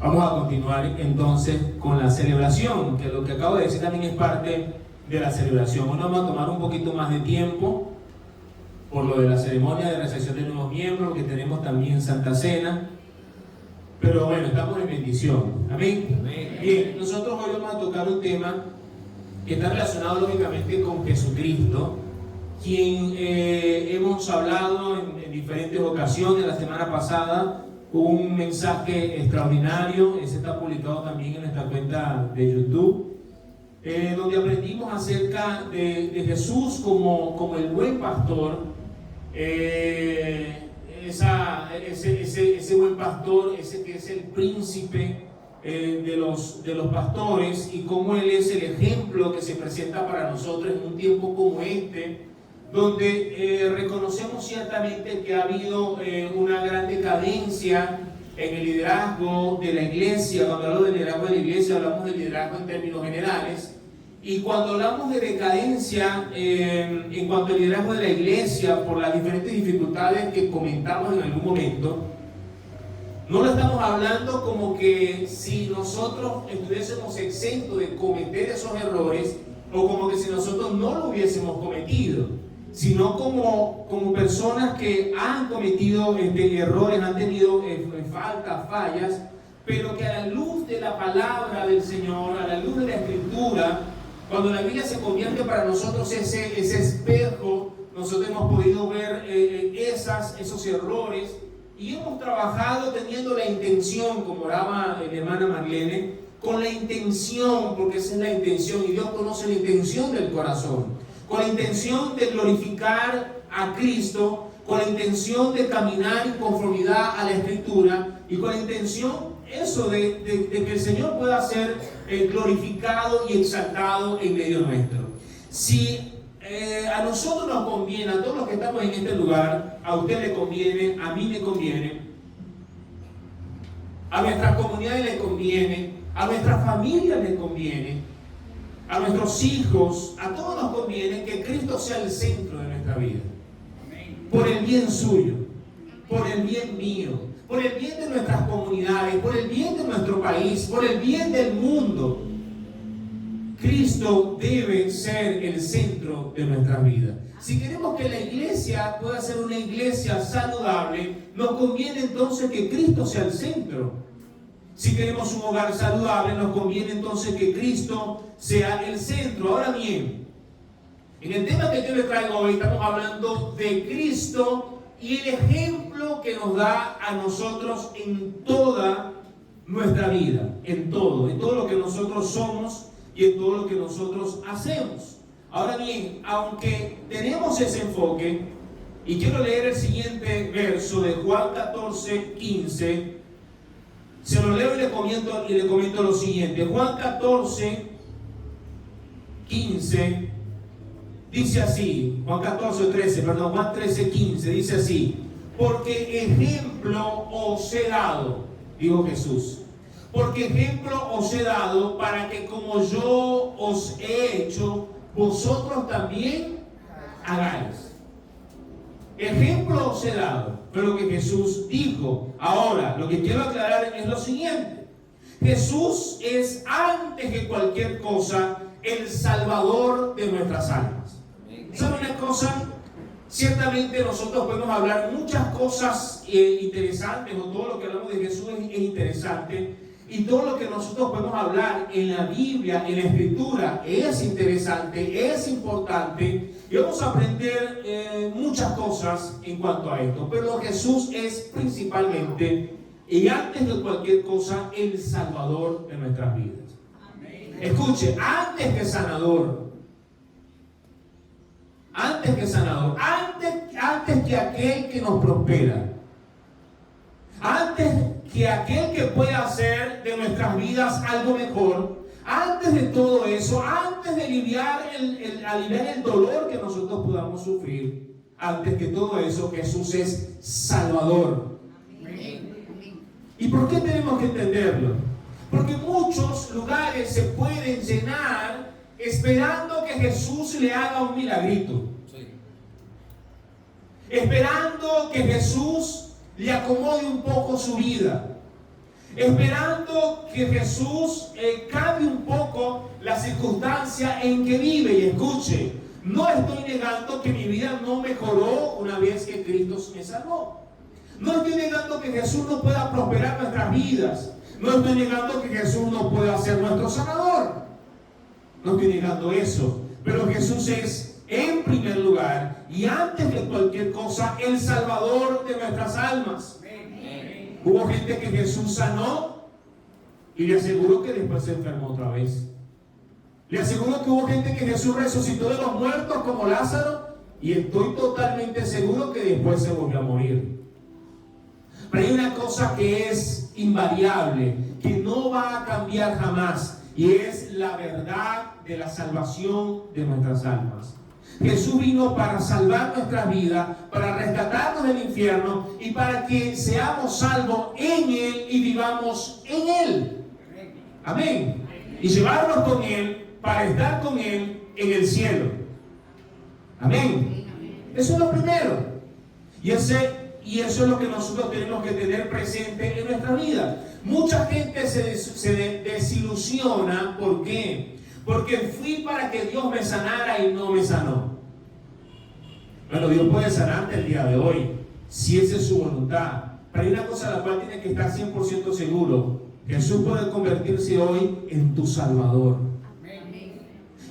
Vamos a continuar entonces con la celebración, que lo que acabo de decir también es parte de la celebración. Hoy nos vamos a tomar un poquito más de tiempo por lo de la ceremonia de recepción de nuevos miembros, que tenemos también Santa Cena. Pero bueno, estamos en bendición. Amén. Amén. Bien, nosotros hoy vamos a tocar un tema que está relacionado lógicamente con Jesucristo, quien hemos hablado en diferentes ocasiones. La semana pasada hubo un mensaje extraordinario, ese está publicado también en nuestra cuenta de YouTube, donde aprendimos acerca de Jesús como el buen pastor, ese buen pastor, ese que es el príncipe de los pastores, y cómo Él es el ejemplo que se presenta para nosotros en un tiempo como este, donde reconocemos ciertamente que ha habido una gran decadencia en el liderazgo de la iglesia. Cuando hablamos del liderazgo de la iglesia, hablamos del liderazgo en términos generales. Y cuando hablamos de decadencia en cuanto al liderazgo de la iglesia, por las diferentes dificultades que comentamos en algún momento, no lo estamos hablando como que si nosotros estuviésemos exentos de cometer esos errores, o como que si nosotros no lo hubiésemos cometido, sino como personas que han cometido errores, han tenido fallas, pero que a la luz de la palabra del Señor, a la luz de la Escritura, cuando la Biblia se convierte para nosotros ese espejo, nosotros hemos podido ver esos errores, y hemos trabajado teniendo la intención, como oraba mi hermana Marlene, con la intención, porque esa es la intención, y Dios conoce la intención del corazón, con la intención de glorificar a Cristo, con la intención de caminar en conformidad a la Escritura, y con la intención de que el Señor pueda ser glorificado y exaltado en medio nuestro. Si a nosotros nos conviene, a todos los que estamos en este lugar, a usted le conviene, a mí me conviene, a nuestras comunidades le conviene, a nuestra familia le conviene, a nuestros hijos, a todos nos conviene que Cristo sea el centro de nuestra vida, por el bien suyo, por el bien mío, por el bien de nuestras comunidades, por el bien de nuestro país, por el bien del mundo. Cristo debe ser el centro de nuestra vida. Si queremos que la iglesia pueda ser una iglesia saludable, nos conviene entonces que Cristo sea el centro. Si queremos un hogar saludable, nos conviene entonces que Cristo sea el centro. Ahora bien, en el tema que yo les traigo hoy, estamos hablando de Cristo y el ejemplo que nos da a nosotros en toda nuestra vida, en todo lo que nosotros somos y en todo lo que nosotros hacemos. Ahora bien, aunque tenemos ese enfoque, y quiero leer el siguiente verso de Juan 14, 15, se lo leo y le comento lo siguiente. Juan 14, 15, dice así, Juan 13, 15, dice así: porque ejemplo os he dado, dijo Jesús, porque ejemplo os he dado para que como yo os he hecho, vosotros también hagáis. Ejemplo os he dado, fue lo que Jesús dijo. Ahora, lo que quiero aclarar es lo siguiente: Jesús es, antes que cualquier cosa, el Salvador de nuestras almas. ¿Saben una cosa? Ciertamente nosotros podemos hablar muchas cosas interesantes, o todo lo que hablamos de Jesús es interesante, y todo lo que nosotros podemos hablar en la Biblia, en la Escritura, es interesante, es importante, y vamos a aprender muchas cosas en cuanto a esto. Pero Jesús es principalmente, y antes de cualquier cosa, el Salvador de nuestras vidas. Amén. Escuche, antes que sanador, antes que aquel que nos prospera, antes que aquel que puede hacer de nuestras vidas algo mejor, antes de todo eso, antes de aliviar el dolor que nosotros podamos sufrir, antes que todo eso, Jesús es Salvador. Amén. ¿Y por qué tenemos que entenderlo? Porque muchos lugares se pueden llenar esperando que Jesús le haga un milagrito, esperando que Jesús le acomode un poco su vida, esperando que Jesús cambie un poco la circunstancia en que vive. Y escuche, no estoy negando que mi vida no mejoró una vez que Cristo me salvó. No estoy negando que Jesús no pueda prosperar nuestras vidas. No estoy negando que Jesús no pueda ser nuestro sanador. No estoy negando eso. Pero Jesús es, en primer lugar, y antes de cualquier cosa, el Salvador de nuestras almas. Hubo gente que Jesús sanó y le aseguro que después se enfermó otra vez. Le aseguro que hubo gente que Jesús resucitó de los muertos como Lázaro y estoy totalmente seguro que después se volvió a morir. Pero hay una cosa que es invariable, que no va a cambiar jamás, y es la verdad de la salvación de nuestras almas. Jesús vino para salvar nuestras vidas, para rescatarnos del infierno y para que seamos salvos en Él y vivamos en Él. Amén. Y llevarnos con Él para estar con Él en el cielo. Amén. Eso es lo primero. Y eso es lo que nosotros tenemos que tener presente en nuestra vida. Mucha gente se desilusiona. ¿Por qué? Porque fui para que Dios me sanara y no me sanó. Bueno, Dios puede sanarte el día de hoy, si esa es su voluntad. Pero hay una cosa a la cual tienes que estar 100% seguro. Jesús puede convertirse hoy en tu Salvador.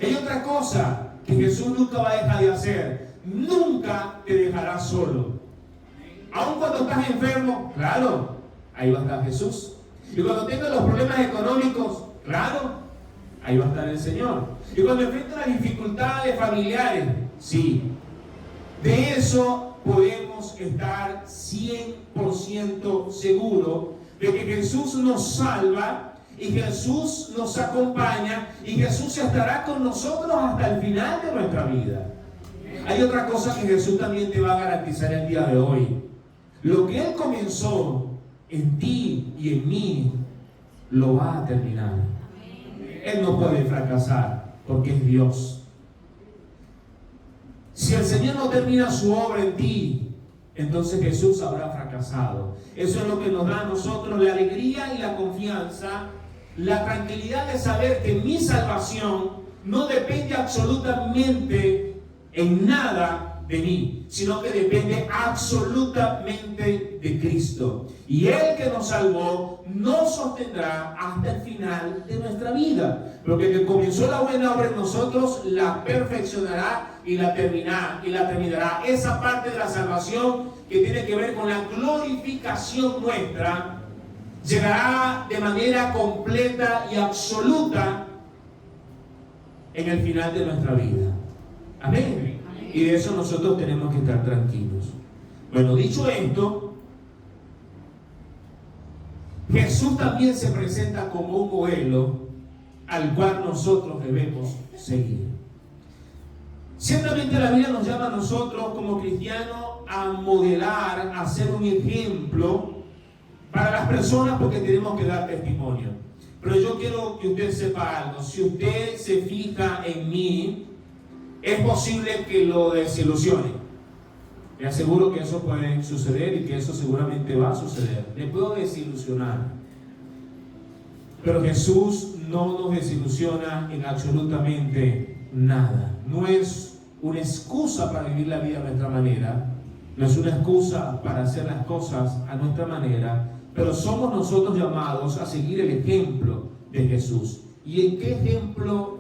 Hay otra cosa que Jesús nunca va a dejar de hacer. Nunca te dejará solo. Aun cuando estás enfermo, claro, ahí va a estar Jesús. Y cuando tengas los problemas económicos, claro, ahí va a estar el Señor. Y cuando enfrentas las dificultades familiares, sí. De eso podemos estar 100% seguros de que Jesús nos salva y Jesús nos acompaña y Jesús estará con nosotros hasta el final de nuestra vida. Hay otra cosa que Jesús también te va a garantizar el día de hoy. Lo que Él comenzó en ti y en mí, lo va a terminar. Él no puede fracasar porque es Dios. Si el Señor no termina su obra en ti, entonces Jesús habrá fracasado. Eso es lo que nos da a nosotros la alegría y la confianza, la tranquilidad de saber que mi salvación no depende absolutamente en nada de mí, sino que depende absolutamente de Cristo. Y Él que nos salvó nos sostendrá hasta el final de nuestra vida. Porque el que comenzó la buena obra en nosotros la perfeccionará y la terminará. Esa parte de la salvación que tiene que ver con la glorificación nuestra llegará de manera completa y absoluta en el final de nuestra vida. Amén. Y de eso nosotros tenemos que estar tranquilos. Bueno, dicho esto, Jesús también se presenta como un modelo al cual nosotros debemos seguir. Ciertamente la Biblia nos llama a nosotros como cristianos a modelar, a ser un ejemplo para las personas porque tenemos que dar testimonio. Pero yo quiero que usted sepa algo. Si usted se fija en mí, es posible que lo desilusione. Le aseguro que eso puede suceder y que eso seguramente va a suceder. Le puedo desilusionar. Pero Jesús no nos desilusiona en absolutamente nada. No es una excusa para vivir la vida a nuestra manera. No es una excusa para hacer las cosas a nuestra manera. Pero somos nosotros llamados a seguir el ejemplo de Jesús. ¿Y en qué ejemplo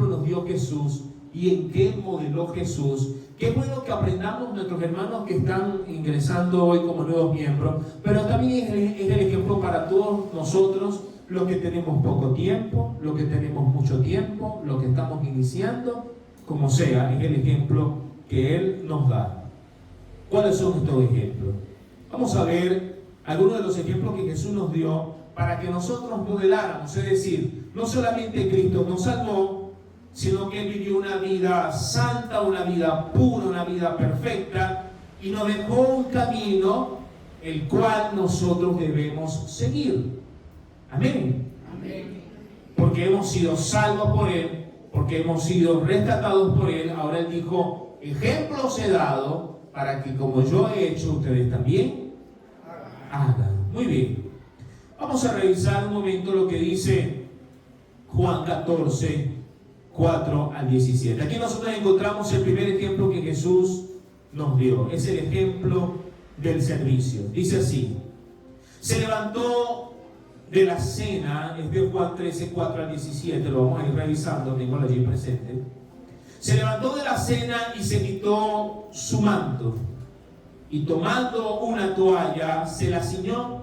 nos dio Ejésús? ¿Y en qué modeló Jesús? Qué bueno que aprendamos nuestros hermanos que están ingresando hoy como nuevos miembros, pero también es el ejemplo para todos nosotros, los que tenemos poco tiempo, los que tenemos mucho tiempo, los que estamos iniciando, como sea, es el ejemplo que Él nos da. ¿Cuáles son estos ejemplos? Vamos a ver algunos de los ejemplos que Jesús nos dio para que nosotros modeláramos, es decir, no solamente Cristo nos salvó, sino que Él vivió una vida santa, una vida pura, una vida perfecta, y nos dejó un camino el cual nosotros debemos seguir. Amén. Amén. Porque hemos sido salvos por Él, porque hemos sido rescatados por Él. Ahora Él dijo, ejemplos he dado para que como yo he hecho, ustedes también hagan. Muy bien. Vamos a revisar un momento lo que dice Juan 14, 4 al 17. Aquí nosotros encontramos el primer ejemplo que Jesús nos dio. Es el ejemplo del servicio. Dice así: se levantó de la cena, es de Juan 13, 4 al 17, lo vamos a ir revisando, tengo allí presente. Se levantó de la cena y se quitó su manto, y tomando una toalla se la ciñó.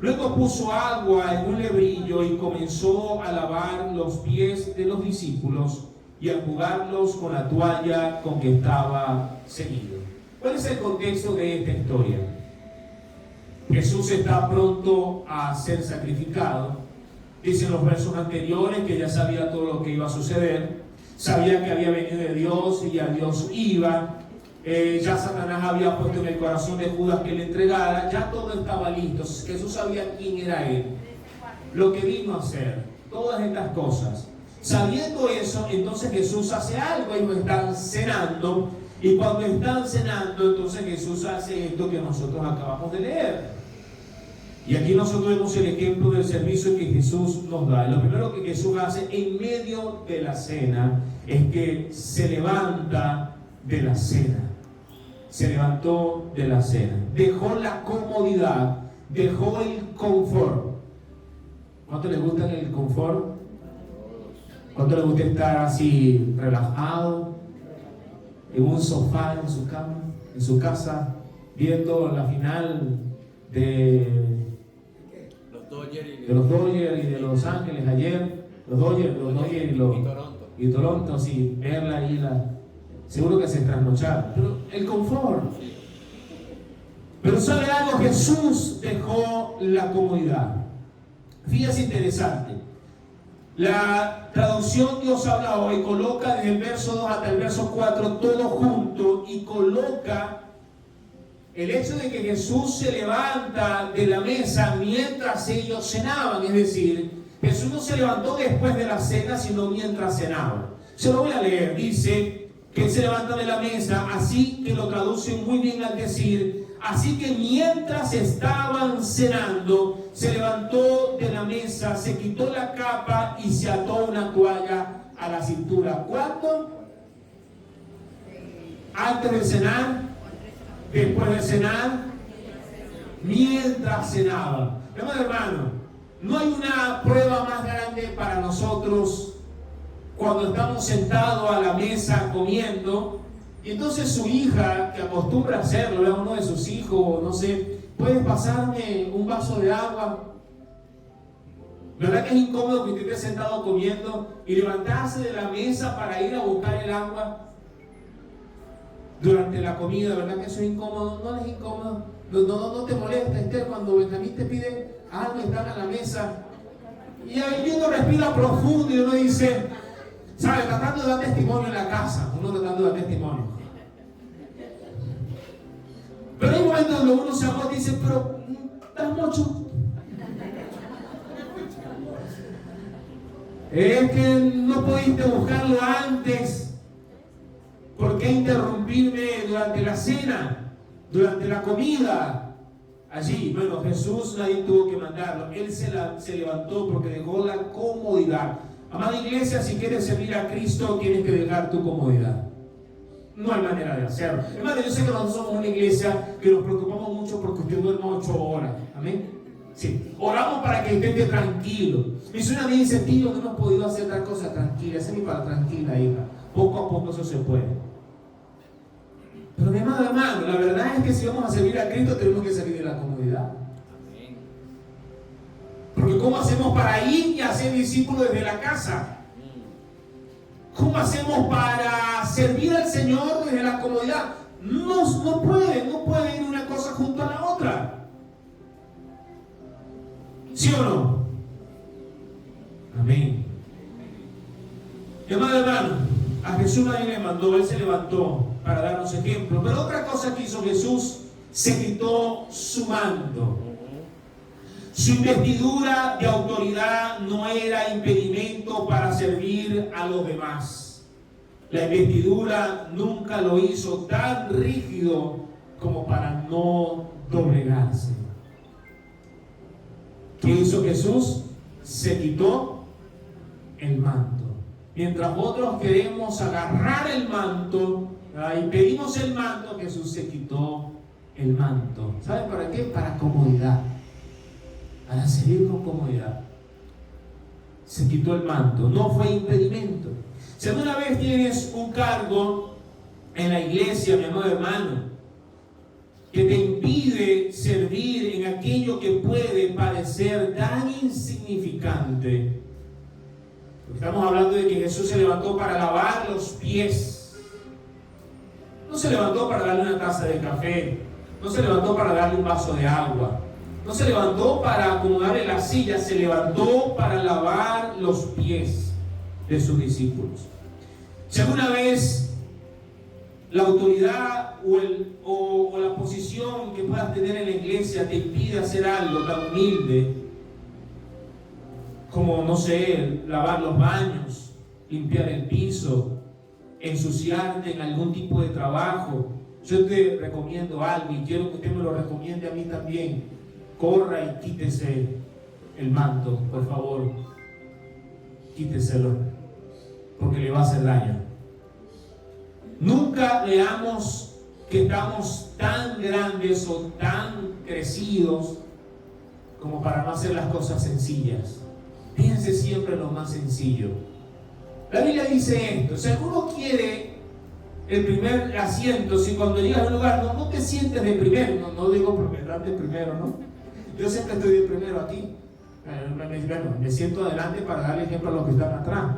Luego puso agua en un lebrillo y comenzó a lavar los pies de los discípulos y a enjugarlos con la toalla con que estaba ceñido. ¿Cuál es el contexto de esta historia? Jesús está pronto a ser sacrificado. Dicen los versos anteriores que ya sabía todo lo que iba a suceder. Sabía que había venido de Dios y a Dios iba. Ya Satanás había puesto en el corazón de Judas que le entregara. Ya todo estaba listo. Jesús sabía quién era él, lo que vino a hacer, todas estas cosas. Sabiendo eso, entonces Jesús hace algo. Ellos están cenando, y cuando están cenando, entonces Jesús hace esto que nosotros acabamos de leer. Y aquí nosotros vemos el ejemplo del servicio que Jesús nos da. Lo primero que Jesús hace en medio de la cena es que se levanta de la cena. Se levantó de la cena. Dejó la comodidad, dejó el confort. ¿Cuánto les gusta el confort? ¿Cuánto les gusta estar así relajado en un sofá en su cama, en su casa, viendo la final de los Dodgers y de Los Ángeles ayer? Los Dodgers y Toronto, sí, verla ahí, seguro que se trasnocharon. Pero el confort. Pero ¿sabe algo? Jesús dejó la comodidad. Fíjate, interesante. La traducción Dios habla hoy coloca desde el verso 2 hasta el verso 4 todo junto, y coloca el hecho de que Jesús se levanta de la mesa mientras ellos cenaban. Es decir, Jesús no se levantó después de la cena, sino mientras cenaban. Se lo voy a leer. Dice que Él se levanta de la mesa, así que lo traduce muy bien al decir: así que mientras estaban cenando, se levantó de la mesa, se quitó la capa y se ató una toalla a la cintura. ¿Cuándo? Antes de cenar, después de cenar, mientras cenaban. Hermano, no hay una prueba más grande para nosotros cuando estamos sentados a la mesa comiendo, y entonces su hija, que acostumbra a hacerlo, uno de sus hijos, no sé, ¿puedes pasarme un vaso de agua? ¿Verdad que es incómodo que usted esté sentado comiendo y levantarse de la mesa para ir a buscar el agua durante la comida? ¿Verdad que eso es incómodo? ¿No es incómodo? No te molesta, Esther, cuando Benjamín te pide algo y están a la mesa y ahí uno respira profundo y uno dice, ¿sabe? Tratando de dar testimonio en la casa, uno tratando de dar testimonio. Pero hay momentos donde uno se agota y dice, pero ¿estás mucho? Es que no pudiste buscarlo antes. ¿Por qué interrumpirme durante la cena, durante la comida? Allí, bueno, Jesús nadie tuvo que mandarlo. Él se levantó porque dejó la comodidad. Amada iglesia, si quieres servir a Cristo, tienes que dejar tu comodidad. No hay manera de hacerlo. Hermano, yo sé que nosotros somos una iglesia que nos preocupamos mucho porque usted duerma 8 horas. Amén. Sí. Oramos para que usted esté tranquilo. Y si una vez dice, tío, no hemos podido hacer tal cosa tranquila, ese ni para tranquila, hija. Poco a poco eso se puede. Pero mi amado hermano, la verdad es que si vamos a servir a Cristo, tenemos que salir de la comodidad. Porque ¿cómo hacemos para ir y hacer discípulos desde la casa? ¿Cómo hacemos para servir al Señor desde la comodidad? No puede ir una cosa junto a la otra. ¿Sí o no? Amén. Hermano, a Jesús nadie le mandó, Él se levantó para darnos ejemplo. Pero otra cosa que hizo Jesús, se quitó su manto. Su investidura de autoridad no era impedimento para servir a los demás. La investidura nunca lo hizo tan rígido como para no doblegarse. ¿Qué hizo Jesús? Se quitó el manto. Mientras otros queremos agarrar el manto y pedimos el manto, Jesús se quitó el manto. ¿Sabe para qué? Para comodidad. Para servir con comodidad. Se quitó el manto. No fue impedimento. Si alguna vez tienes un cargo en la iglesia, mi amado hermano, que te impide servir en aquello que puede parecer tan insignificante. Estamos hablando de que Jesús se levantó para lavar los pies. No se levantó para darle una taza de café. No se levantó para darle un vaso de agua. No se levantó para acomodarle la silla. Se levantó para lavar los pies de sus discípulos. Si alguna vez la autoridad o la posición que puedas tener en la iglesia te impide hacer algo tan humilde como, no sé, lavar los baños, limpiar el piso, ensuciarte en algún tipo de trabajo, yo te recomiendo algo y quiero que usted me lo recomiende a mí también. Corra y quítese el manto, por favor. Quíteselo, porque le va a hacer daño. Nunca veamos que estamos tan grandes o tan crecidos como para no hacer las cosas sencillas. Piense siempre en lo más sencillo. La Biblia dice esto: si alguno quiere el primer asiento, si cuando llegas a un lugar no te sientes de primero, no digo porque de primero, ¿no? Yo siempre estoy de primero aquí. Bueno, me siento adelante para darle ejemplo a los que están atrás.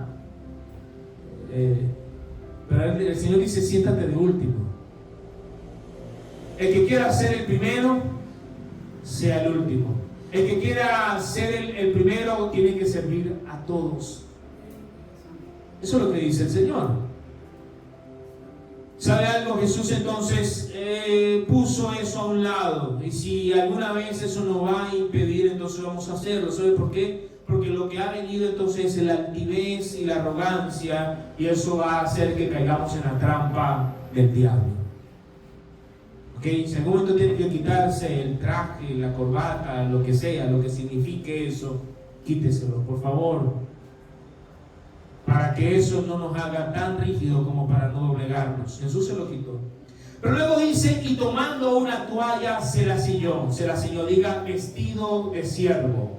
Pero el Señor dice: siéntate de último. El que quiera ser el primero, sea el último. El que quiera ser el primero, tiene que servir a todos. Eso es lo que dice el Señor. ¿Sabe algo? Jesús entonces puso eso a un lado. Y si alguna vez eso nos va a impedir, entonces vamos a hacerlo. ¿Sabe por qué? Porque lo que ha venido entonces es la altivez y la arrogancia, y eso va a hacer que caigamos en la trampa del diablo. ¿Okay? Si en algún momento tiene que quitarse el traje, la corbata, lo que sea, lo que signifique eso, quíteselo, por favor, para que eso no nos haga tan rígido como para no doblegarnos. Jesús se lo quitó. Pero luego dice: y tomando una toalla se la ciñó, diga, vestido de siervo.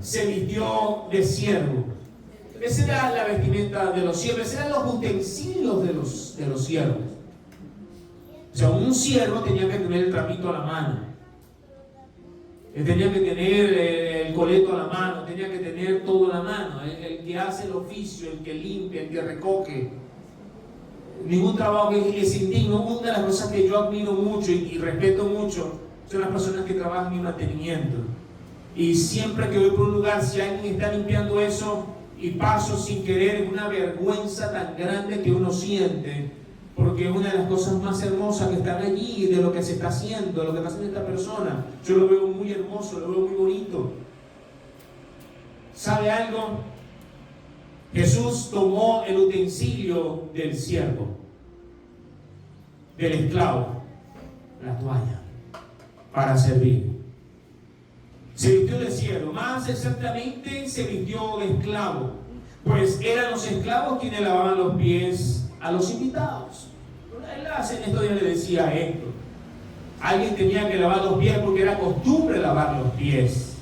Se vistió de siervo. Esa era la vestimenta de los siervos, eran los utensilios de los siervos. O sea, un siervo tenía que tener el trapito a la mano, tenía que tener el coleto a la mano, tenía que tener todo a la mano, el que hace el oficio, el que limpia, el que recoge. Ningún trabajo es indigno. Una de las cosas que yo admiro mucho y respeto mucho son las personas que trabajan en mantenimiento. Y siempre que voy por un lugar, si alguien está limpiando eso y paso sin querer, es una vergüenza tan grande que uno siente, porque es una de las cosas más hermosas que están allí, de lo que se está haciendo, de lo que está haciendo esta persona. Yo lo veo muy hermoso, lo veo muy bonito. ¿Sabe algo? Jesús tomó el utensilio del siervo, del esclavo, la toalla, para servir. Se vistió de siervo, más exactamente se vistió de esclavo, pues eran los esclavos quienes lavaban los pies a los invitados. Él en estos días le decía esto: alguien tenía que lavar los pies porque era costumbre lavar los pies.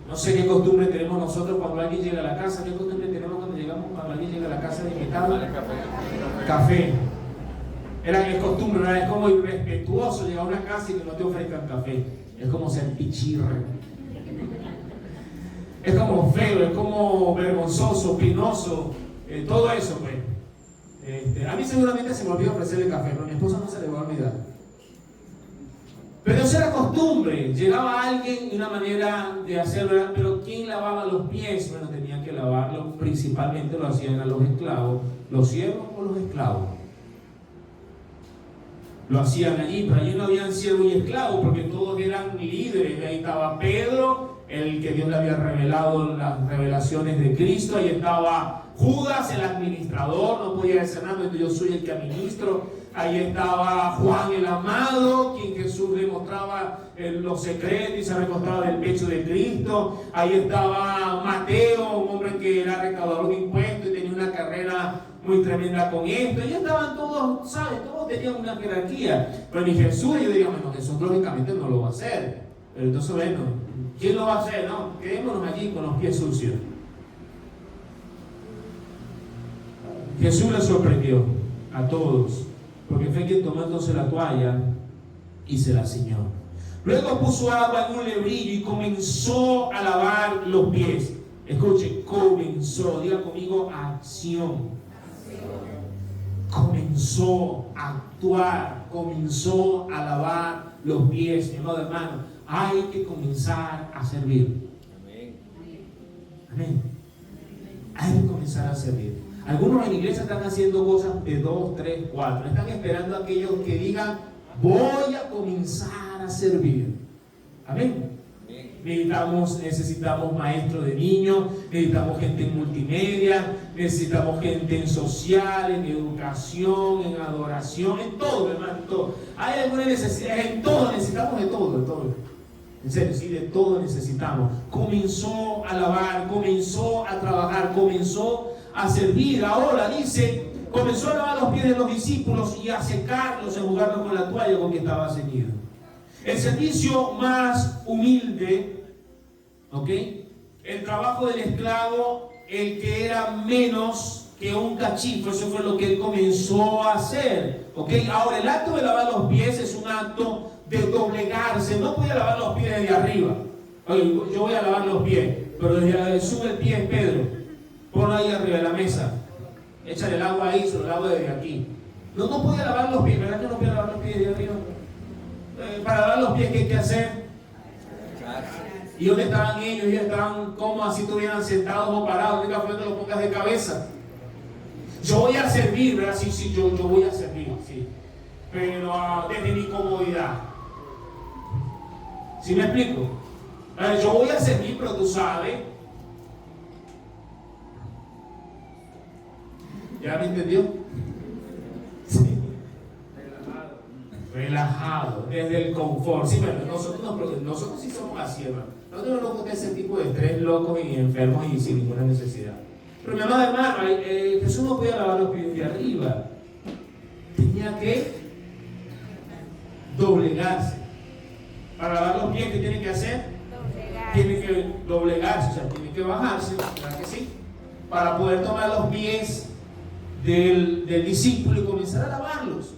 No sé qué costumbre tenemos nosotros cuando alguien llega a la casa. ¿Qué costumbre tenemos cuando alguien llega a la casa de invitado? Café. Es costumbre, ¿verdad? Es como irrespetuoso llegar a una casa y que no te ofrezcan café. Es como ser pichirre. Es como feo, es como vergonzoso, penoso, todo eso, pues. A mí seguramente se me olvidó ofrecerle café, pero a mi esposa no se le va a olvidar. Pero eso era costumbre. Llegaba alguien y una manera de hacerlo, pero ¿quién lavaba los pies? Bueno, tenían que lavarlos, principalmente lo hacían a los esclavos, los siervos o los esclavos. Lo hacían allí, pero allí no habían siervo y esclavo, porque todos eran líderes. Ahí estaba Pedro, el que Dios le había revelado las revelaciones de Cristo. Ahí estaba Judas, el administrador, no podía decir nada, entonces yo soy el que administro. Ahí estaba Juan el Amado, quien Jesús le mostraba los secretos y se recostaba del pecho de Cristo. Ahí estaba Mateo, un hombre que era recaudador de impuestos y tenía una carrera muy tremenda con esto. Ahí estaban todos, ¿sabes? Todos tenían una jerarquía. Pero ni Jesús, yo diría, bueno, Jesús lógicamente no lo va a hacer. Pero entonces, bueno, ¿quién lo va a hacer? No, quedémonos allí con los pies sucios. Jesús le sorprendió a todos, porque fue quien tomó entonces la toalla y se la ciñó. Luego puso agua en un lebrillo y comenzó a lavar los pies. Escuche, comenzó, diga conmigo, acción. Comenzó a actuar, comenzó a lavar los pies. Mi amado hermano, hay que comenzar a servir. Amén. Hay que comenzar a servir. Algunos en la iglesia están haciendo cosas de 2, 3, 4. Están esperando a aquellos que digan, voy a comenzar a servir. Amén. Necesitamos maestros de niños, necesitamos gente en multimedia, necesitamos gente en social, en educación, en adoración, en todo, hermano, en todo. Hay algunas necesidades, en todo necesitamos de todo, de todo. En serio, sí, de todo necesitamos. Comenzó a lavar, comenzó a trabajar, comenzó a servir. Ahora dice, comenzó a lavar los pies de los discípulos y a secarlos, a enjugarlos con la toalla con que estaba ceñido. El servicio más humilde, ¿ok? El trabajo del esclavo, el que era menos que un cachifo, eso fue lo que él comenzó a hacer, ¿ok? Ahora, el acto de lavar los pies es un acto de doblegarse. No podía lavar los pies desde arriba. Oye, yo voy a lavar los pies, pero desde sube el pie, Pedro, ponlo ahí arriba de la mesa, échale el agua ahí, se lo lavo desde aquí. No podía lavar los pies, ¿verdad que no podía lavar los pies desde arriba? Para lavar los pies, ¿qué hay que hacer? ¿Y dónde estaban ellos? Ellos estaban como así estuvieran sentados o parados. Nunca fue que lo pongas de cabeza. Yo voy a servir, ¿verdad? Sí, yo voy a servir, sí. Pero desde mi comodidad. ¿Sí me explico? Yo voy a servir, pero tú sabes. ¿Ya me entendió? Sí. Relajado, desde el confort. Sí, pero nosotros sí somos así, hermano. Nosotros no nos gusta ese tipo de estrés locos y enfermos y sin ninguna necesidad. Pero mi amado hermano, Jesús no podía lavar los pies de arriba. Tenía que doblegarse. Para lavar los pies, ¿qué tiene que hacer? Tiene que doblegarse, o sea, tiene que bajarse, ¿verdad que sí? Para poder tomar los pies del discípulo y comenzar a lavarlos.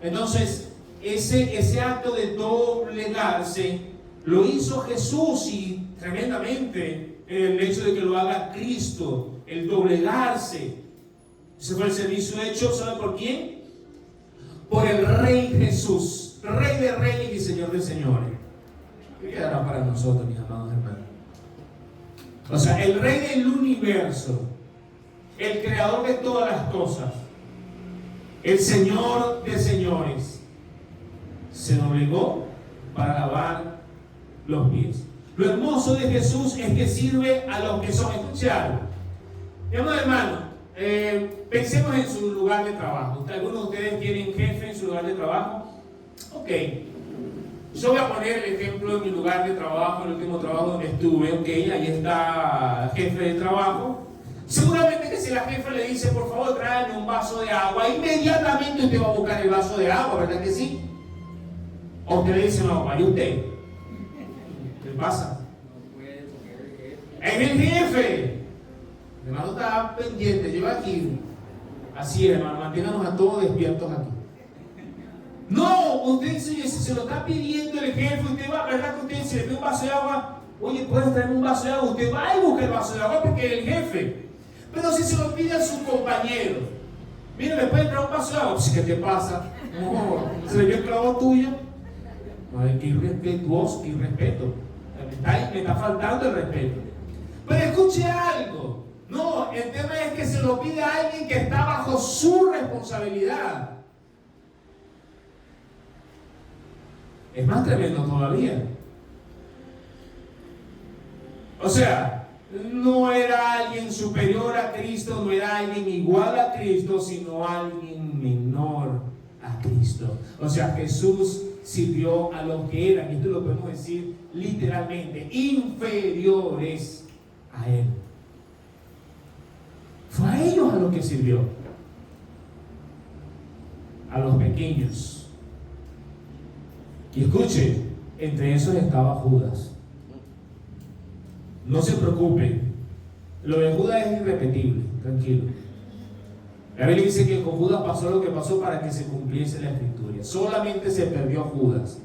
Entonces, ese acto de doblegarse lo hizo Jesús, y tremendamente el hecho de que lo haga Cristo, el doblegarse. Ese fue el servicio hecho, ¿sabe por quién? Por el Rey Jesús, Rey de reyes y Señor de señores. ¿Qué quedará para nosotros, mis amados hermanos? O sea, el Rey del universo, el creador de todas las cosas, el Señor de señores, se doblegó para lavar los pies. Lo hermoso de Jesús es que sirve a los que son escuchados. Mi amado hermano, pensemos en su lugar de trabajo. ¿Algunos de ustedes tienen jefe en su lugar de trabajo? Ok. Yo voy a poner el ejemplo de mi lugar de trabajo, el último trabajo donde estuve. Ok, ahí está jefe de trabajo. Seguramente que si la jefa le dice, por favor, tráeme un vaso de agua, inmediatamente usted va a buscar el vaso de agua, ¿verdad que sí? O usted le dice, no, vaya usted. ¿Qué pasa? Es el jefe. El hermano está pendiente, lleva aquí. Así es, hermano, manténganos a todos despiertos aquí. No, usted dice, si se lo está pidiendo el jefe, usted va, ¿verdad que usted, si le pide un vaso de agua, oye, puedes traerme un vaso de agua? Usted va y busca el vaso de agua porque es el jefe. Pero si se lo pide a su compañero, mira, ¿me puede traer un vaso de agua? Pues, ¿qué te pasa? No, ¿se le dio el clavo tuyo? No, qué irrespetuoso, qué irrespeto. Me está faltando el respeto. Pero escuche algo. No, el tema es que se lo pide a alguien que está bajo su responsabilidad. Es más tremendo todavía. O sea, no era alguien superior a Cristo, no era alguien igual a Cristo, sino alguien menor Cristo. O sea, Jesús sirvió a los que eran, y esto lo podemos decir literalmente, inferiores a Él. Fue a ellos a los que sirvió, a los pequeños. Y escuche, entre esos estaba Judas. No se preocupe, lo de Judas es irrepetible, tranquilo. La Biblia dice que con Judas pasó lo que pasó para que se cumpliese la Escritura. Solamente se perdió Judas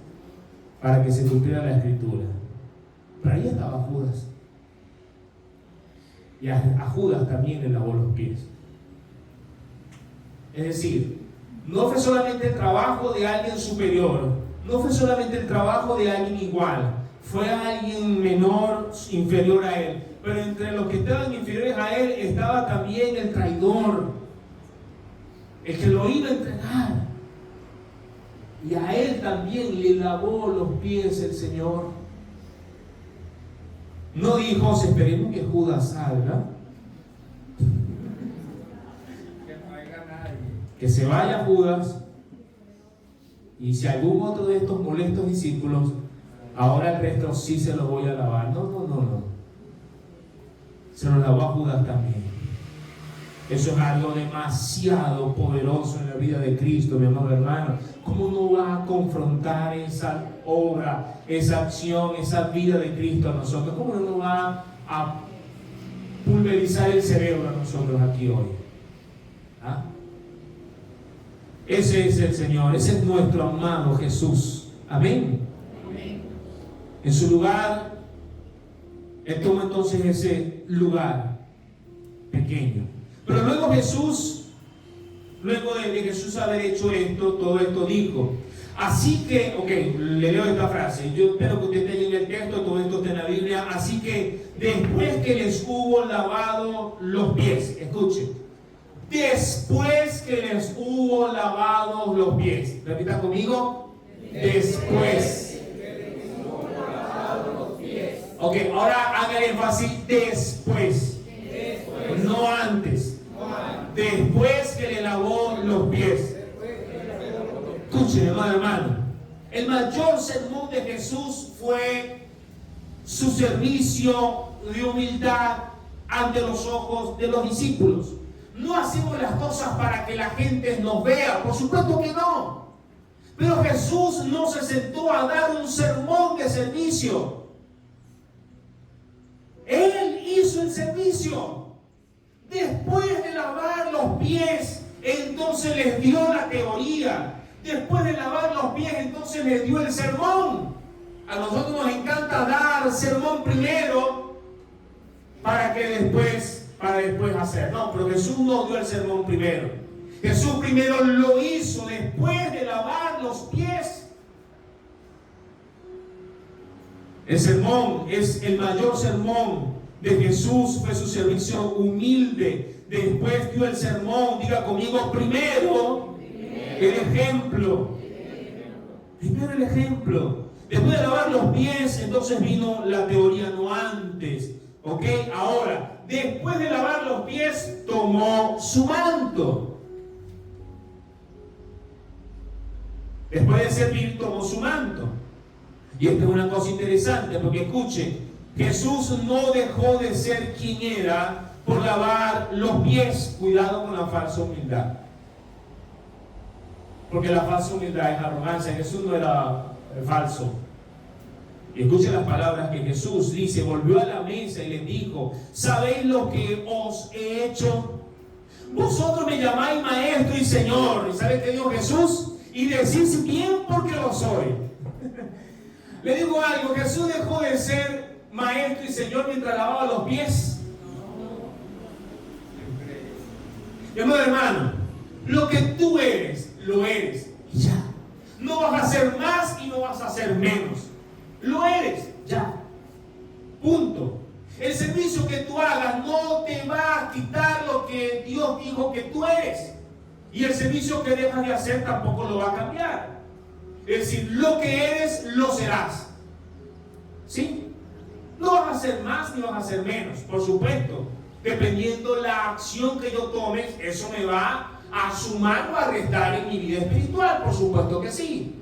para que se cumpliera la Escritura. Pero ahí estaba Judas. Y a Judas también le lavó los pies. Es decir, no fue solamente el trabajo de alguien superior, no fue solamente el trabajo de alguien igual, fue alguien menor, inferior a él. Pero entre los que estaban inferiores a él estaba también el traidor, el que lo iba a entregar. Y a él también le lavó los pies el Señor. No dijo, esperemos que Judas salga, que se vaya Judas, y si algún otro de estos molestos discípulos, ahora el resto sí se lo voy a lavar. No. Se lo lavó a Judas también. Eso es algo demasiado poderoso en la vida de Cristo, mi amado hermano. ¿Cómo no va a confrontar esa obra, esa acción, esa vida de Cristo a nosotros? ¿Cómo no va a pulverizar el cerebro a nosotros aquí hoy? ¿Ah? Ese es el Señor, ese es nuestro amado Jesús. Amén. Amén. En su lugar, Él toma entonces ese lugar pequeño. Pero luego Jesús, luego de Jesús haber hecho esto, todo esto dijo. Así que, le leo esta frase. Yo espero que usted tenga en el texto, todo esto está en la Biblia. Así que después que les hubo lavado los pies, escuchen. Después que les hubo lavado los pies. Repita conmigo. Después. Ok, ahora haga el énfasis después. No antes. Después que le lavó los pies. Escuchen, hermano. El mayor sermón de Jesús fue su servicio de humildad ante los ojos de los discípulos. No hacemos las cosas para que la gente nos vea, por supuesto que no. Pero Jesús no se sentó a dar un sermón de servicio. Él hizo el servicio. Después de lavar los pies, entonces les dio la teoría. Después de lavar los pies, entonces les dio el sermón. A nosotros nos encanta dar sermón primero para después hacer. No, pero Jesús no dio el sermón primero. Jesús primero lo hizo después de lavar los pies. El sermón es el mayor sermón de Jesús, fue su servicio humilde. Después dio el sermón, diga conmigo, primero el ejemplo. Primero el ejemplo. Después de lavar los pies, entonces vino la teoría, no antes. Ok, ahora, después de lavar los pies, tomó su manto. Después de servir, tomó su manto. Y esta es una cosa interesante, porque escuchen, Jesús no dejó de ser quien era por lavar los pies. Cuidado con la falsa humildad. Porque la falsa humildad es arrogancia. Jesús no era falso. Y escuchen las palabras que Jesús dice. Volvió a la mesa y les dijo: ¿sabéis lo que os he hecho? Vosotros me llamáis maestro y señor. ¿Y sabéis qué dijo Jesús? Y decís bien porque lo soy. Le digo algo, Jesús dejó de ser maestro y señor mientras lavaba los pies. Mi amado hermano, lo que tú eres, lo eres y ya. No vas a hacer más y no vas a hacer menos. Lo eres, ya. Punto. El servicio que tú hagas no te va a quitar lo que Dios dijo que tú eres. Y el servicio que dejas de hacer tampoco lo va a cambiar. Es decir, lo que eres, lo serás. ¿Sí? No vas a hacer más ni vas a hacer menos, por supuesto. Dependiendo la acción que yo tome, eso me va a su mano a restar en mi vida espiritual? Por supuesto que sí.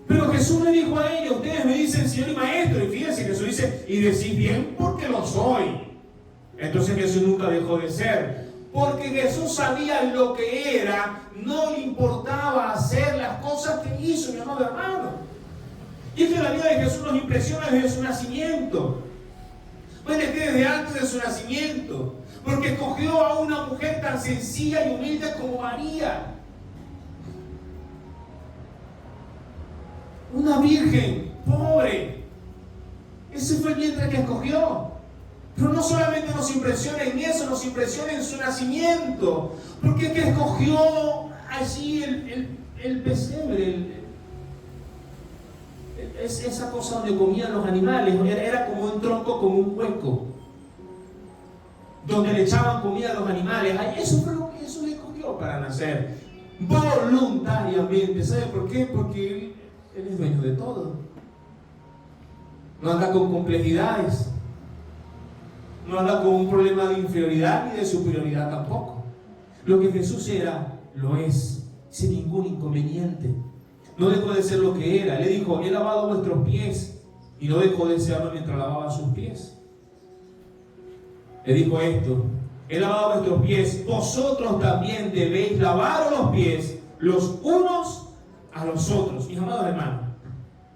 Pero Jesús le dijo a ellos: ustedes me dicen Señor y Maestro. Y fíjense, Jesús dice: y decís bien porque lo soy. Entonces Jesús nunca dejó de ser. Porque Jesús sabía lo que era, no le importaba hacer las cosas que hizo, mi amado hermano. Y es que la vida de Jesús nos impresiona desde su nacimiento. Bueno, es que desde antes de su nacimiento. Porque escogió a una mujer tan sencilla y humilde como María. Una virgen pobre. Ese fue el vientre que escogió. Pero no solamente nos impresiona en eso, nos impresiona en su nacimiento. Porque es que escogió allí el pesebre, esa cosa donde comían los animales. Era como un tronco con un hueco, donde le echaban comida a los animales. Eso fue lo que Jesús escogió para nacer. Voluntariamente. ¿Sabe por qué? Porque Él es dueño de todo. No anda con complejidades. No anda con un problema de inferioridad ni de superioridad tampoco. Lo que Jesús era, lo es, sin ningún inconveniente. No dejó de ser lo que era. Le dijo: he lavado vuestros pies. Y no dejó de serlo mientras lavaba sus pies. Le dijo esto: he lavado vuestros pies. Vosotros también debéis lavar los pies los unos a los otros. Mis amados hermanos,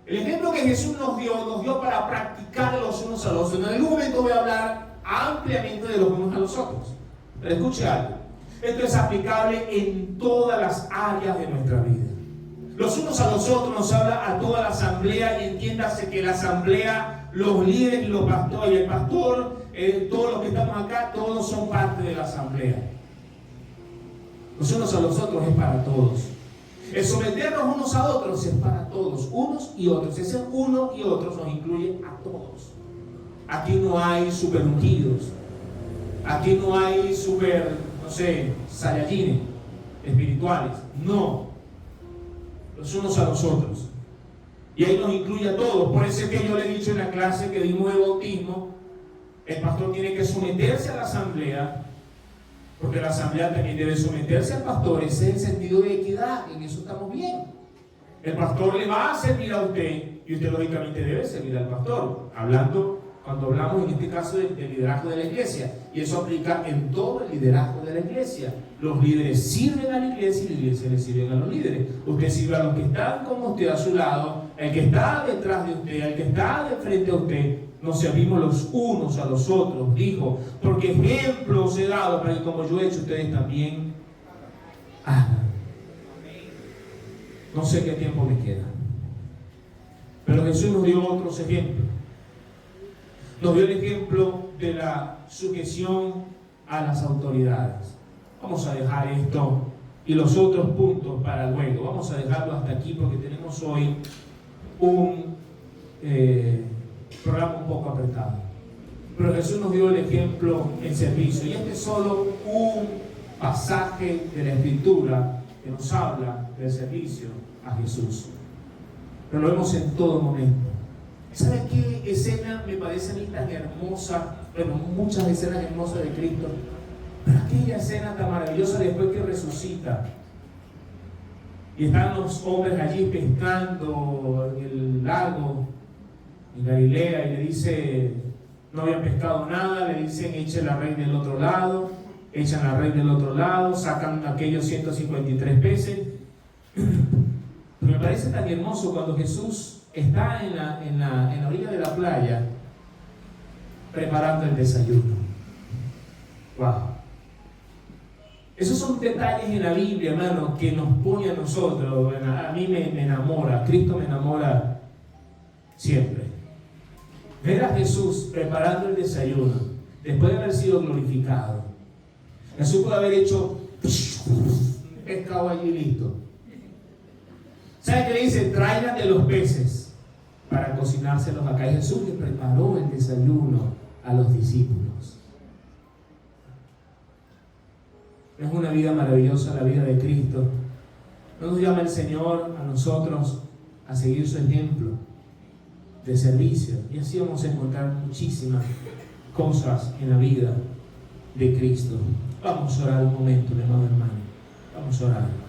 el ejemplo que Jesús nos dio para practicar los unos a los otros. En algún momento voy a hablar ampliamente de los unos a los otros. Pero escuche algo. Esto es aplicable en todas las áreas de nuestra vida. Los unos a los otros nos habla a toda la asamblea, y entiéndase que la asamblea, los líderes y los pastores, y el pastor, todos los que estamos acá, todos son parte de la asamblea. Los unos a los otros es para todos. El someternos unos a otros es para todos, unos y otros. Ese uno y otros nos incluye a todos. Aquí no hay super ungidos. Aquí no hay super, no sé, saiyajines espirituales. No. Los unos a los otros. Y ahí nos incluye a todos. Por eso es que yo le he dicho en la clase que dimos de bautismo, el pastor tiene que someterse a la asamblea, porque la asamblea también debe someterse al pastor. Ese es el sentido de equidad. En eso estamos bien. El pastor le va a servir a usted, y usted lógicamente debe servir al pastor. Cuando hablamos en este caso del liderazgo de la iglesia, y eso aplica en todo el liderazgo de la iglesia. Los líderes sirven a la iglesia y la iglesia le sirven a los líderes. Usted sirve a los que están con usted a su lado, el que está detrás de usted, el que está de frente a usted. Nos servimos los unos a los otros, dijo, porque ejemplo os he dado para que como yo he hecho, ustedes también hagan. No sé qué tiempo me queda, pero Jesús nos dio otros ejemplos. Nos dio el ejemplo de la sujeción a las autoridades. Vamos a dejar esto y los otros puntos para luego. Vamos a dejarlo hasta aquí porque tenemos hoy un programa un poco apretado. Pero Jesús nos dio el ejemplo en servicio. Y este es solo un pasaje de la Escritura que nos habla del servicio a Jesús. Pero lo vemos en todo momento. ¿Sabe qué escena me parece a mí tan hermosa? Bueno, muchas escenas hermosas de Cristo. Pero aquella escena tan maravillosa después que resucita. Y están los hombres allí pescando en el lago, en Galilea, y le dice, no habían pescado nada, le dicen, echen la red del otro lado, echan la red del otro lado, sacan aquellos 153 peces. Pero me parece tan hermoso cuando Jesús está en la orilla de la playa preparando el desayuno. Wow. Esos son detalles en la Biblia, hermano, que nos pone a nosotros. A mí me enamora, Cristo me enamora siempre. Ver a Jesús preparando el desayuno después de haber sido glorificado. Jesús puede haber hecho un pescado allí listo. ¿Sabe qué le dice? Traigan de los peces para cocinárselos acá. Y Jesús le preparó el desayuno a los discípulos. Es una vida maravillosa la vida de Cristo. No nos llama el Señor a nosotros a seguir su ejemplo de servicio. Y así vamos a encontrar muchísimas cosas en la vida de Cristo. Vamos a orar un momento, mi amado hermano. Vamos a orar.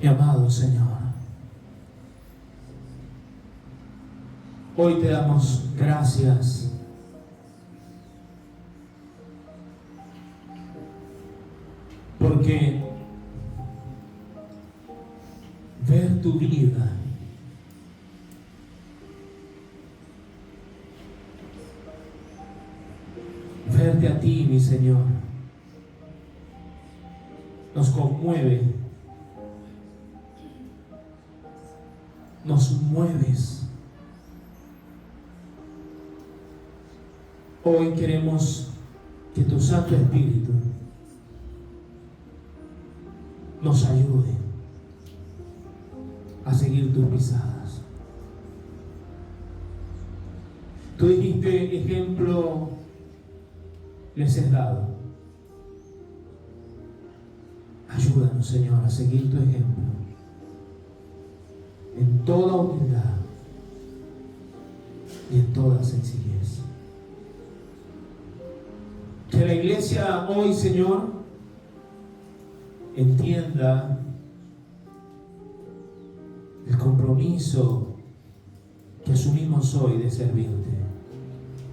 Mi amado Señor, hoy te damos gracias porque ver tu vida verte a ti, mi Señor, nos conmueve, nos mueves. Hoy queremos que tu Santo Espíritu nos ayude a seguir tus pisadas. Tú dijiste, ejemplo les has dado. Ayúdanos, Señor, a seguir tu ejemplo en toda humildad y en toda sencillez. Que la iglesia hoy, Señor, entienda el compromiso que asumimos hoy de servirte.